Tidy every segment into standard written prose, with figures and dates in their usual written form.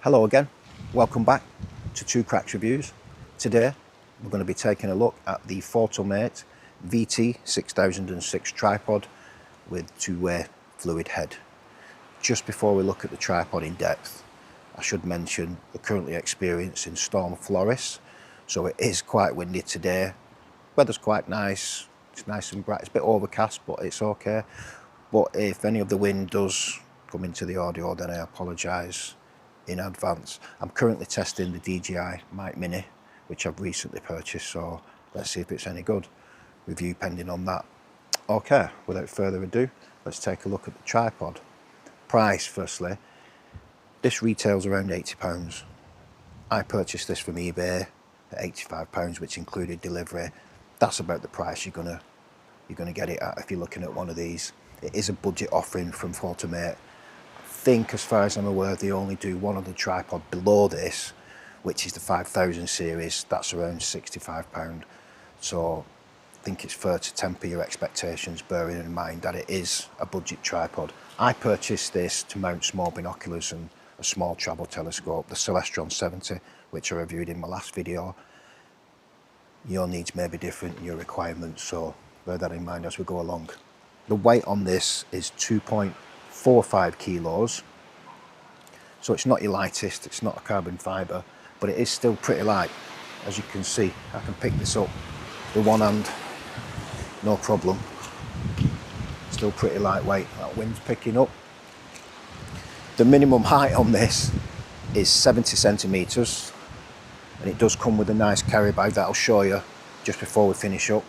Hello again, welcome back to Two Cracks Reviews. Today we're going to be taking a look at the Fotomate VT-6006 Tripod with two-way fluid head. Just before we look at the tripod in depth, I should mention we're currently experiencing storm floris, so it is quite windy today. Weather's quite nice, it's nice and bright, it's a bit overcast but it's okay. But if any of the wind does come into the audio, then I apologise in advance. I'm currently testing the DJI Mic Mini, which I've recently purchased, so let's see if it's any good. Review pending on that. Okay, without further ado, let's take a look at the tripod. Price, firstly, this retails around £80. I purchased this from eBay at £85, which included delivery. That's about the price you're gonna get it at if you're looking at one of these. It is a budget offering from Fotomate. I think, as far as I'm aware, they only do one other tripod below this, which is the 5000 series. That's around £65. So I think it's fair to temper your expectations, bearing in mind that it is a budget tripod. I purchased this to mount small binoculars and a small travel telescope, the Celestron 70, which I reviewed in my last video. Your needs may be different in your requirements, so bear that in mind as we go along. The weight on this is 2.45 kilos, so it's not your lightest, it's not a carbon fibre, but it is still pretty light. As you can see, I can pick this up with one hand, no problem. Still pretty lightweight. That wind's picking up. The minimum height on this is 70 centimetres, and it does come with a nice carry bag that I'll show you just before we finish up.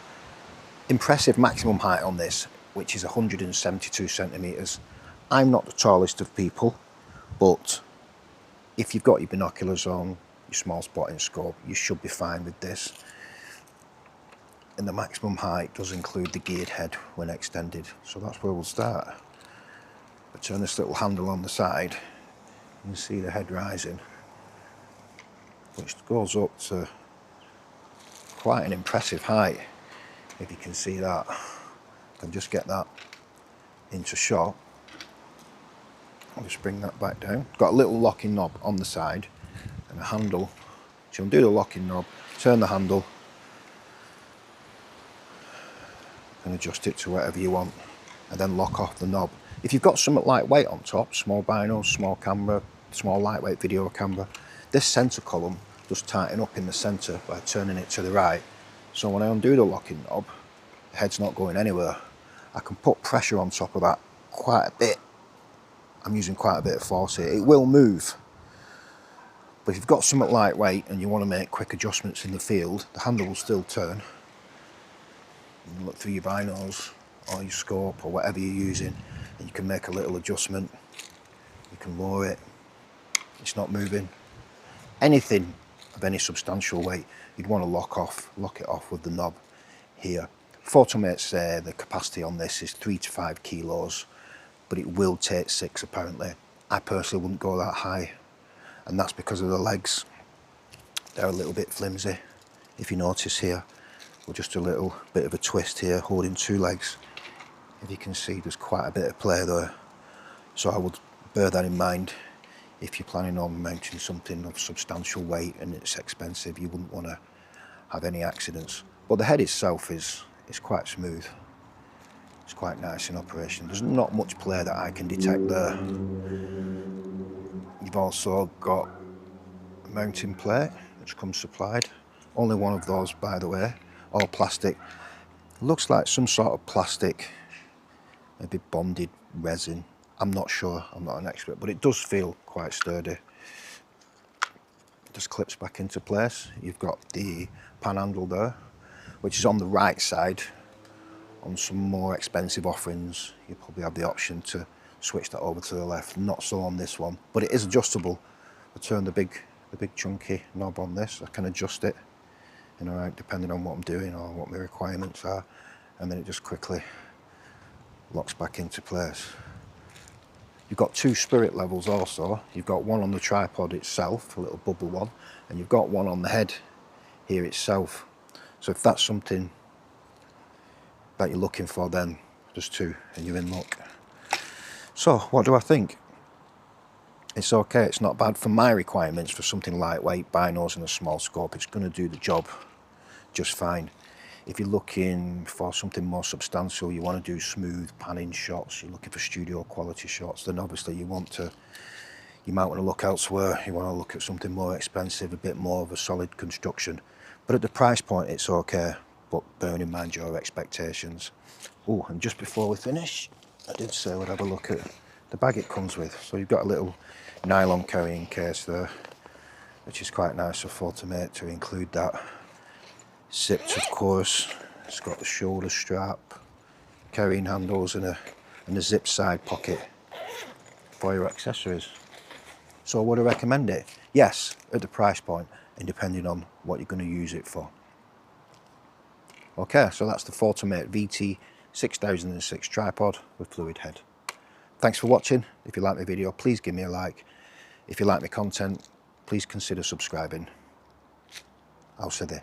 Impressive maximum height on this, which is 172 centimetres. I'm not the tallest of people, but if you've got your binoculars on, your small spotting scope, you should be fine with this. And the maximum height does include the geared head when extended, so that's where we'll start. I turn this little handle on the side, you can see the head rising, which goes up to quite an impressive height, if you can see that. I can just get that into shot. I'll just bring that back down. Got a little locking knob on the side and a handle. So undo the locking knob, turn the handle, and adjust it to whatever you want, and then lock off the knob. If you've got something lightweight on top, small binos, small camera, small lightweight video camera, this centre column does tighten up in the centre by turning it to the right. So when I undo the locking knob, the head's not going anywhere. I can put pressure on top of that quite a bit. I'm using quite a bit of force here. It will move, but if you've got something lightweight and you want to make quick adjustments in the field, the handle will still turn. You can look through your binos or your scope or whatever you're using, and you can make a little adjustment. You can lower it, it's not moving. Anything of any substantial weight, you'd want to lock it off with the knob here. Fotomate say the capacity on this is 3 to 5 kilos, but it will take 6 apparently. I personally wouldn't go that high, and that's because of the legs. They're a little bit flimsy. If you notice here, with just a little bit of a twist here, holding two legs. If you can see, there's quite a bit of play there. So I would bear that in mind. If you're planning on mounting something of substantial weight and it's expensive, you wouldn't want to have any accidents. But the head itself is quite smooth. It's quite nice in operation. There's not much play that I can detect there. You've also got a mounting plate which comes supplied. Only one of those, by the way, all plastic. Looks like some sort of plastic, maybe bonded resin. I'm not sure, I'm not an expert, but it does feel quite sturdy. It just clips back into place. You've got the pan handle there, which is on the right side. On some more expensive offerings, you probably have the option to switch that over to the left. Not so on this one, but it is adjustable. I turn the big chunky knob on this. I can adjust it, depending on what I'm doing or what my requirements are, and then it just quickly locks back into place. You've got two spirit levels also. You've got one on the tripod itself, a little bubble one, and you've got one on the head here itself. So if that's something that you're looking for, then there's two and you're in luck. So what do I think? it's okay. It's not bad for my requirements for something lightweight, binos and a small scope. It's going to do the job just fine. If you're looking for something more substantial, you want to do smooth panning shots, you're looking for studio quality shots, then obviously you might want to look elsewhere. You want to look at something more expensive, a bit more of a solid construction. But at the price point, it's okay, but bearing in mind your expectations. Oh, and just before we finish, I did say we'd have a look at the bag it comes with. So you've got a little nylon carrying case there, which is quite nice of Fotomate to include that. Zipped, of course. It's got the shoulder strap, carrying handles, and a zip side pocket for your accessories. So would I recommend it? Yes, at the price point, and depending on what you're going to use it for. Okay, so that's the Fotomate VT-6006 Tripod with fluid head. Thanks for watching. If you like my video, please give me a like. If you like my content, please consider subscribing. I'll see you there.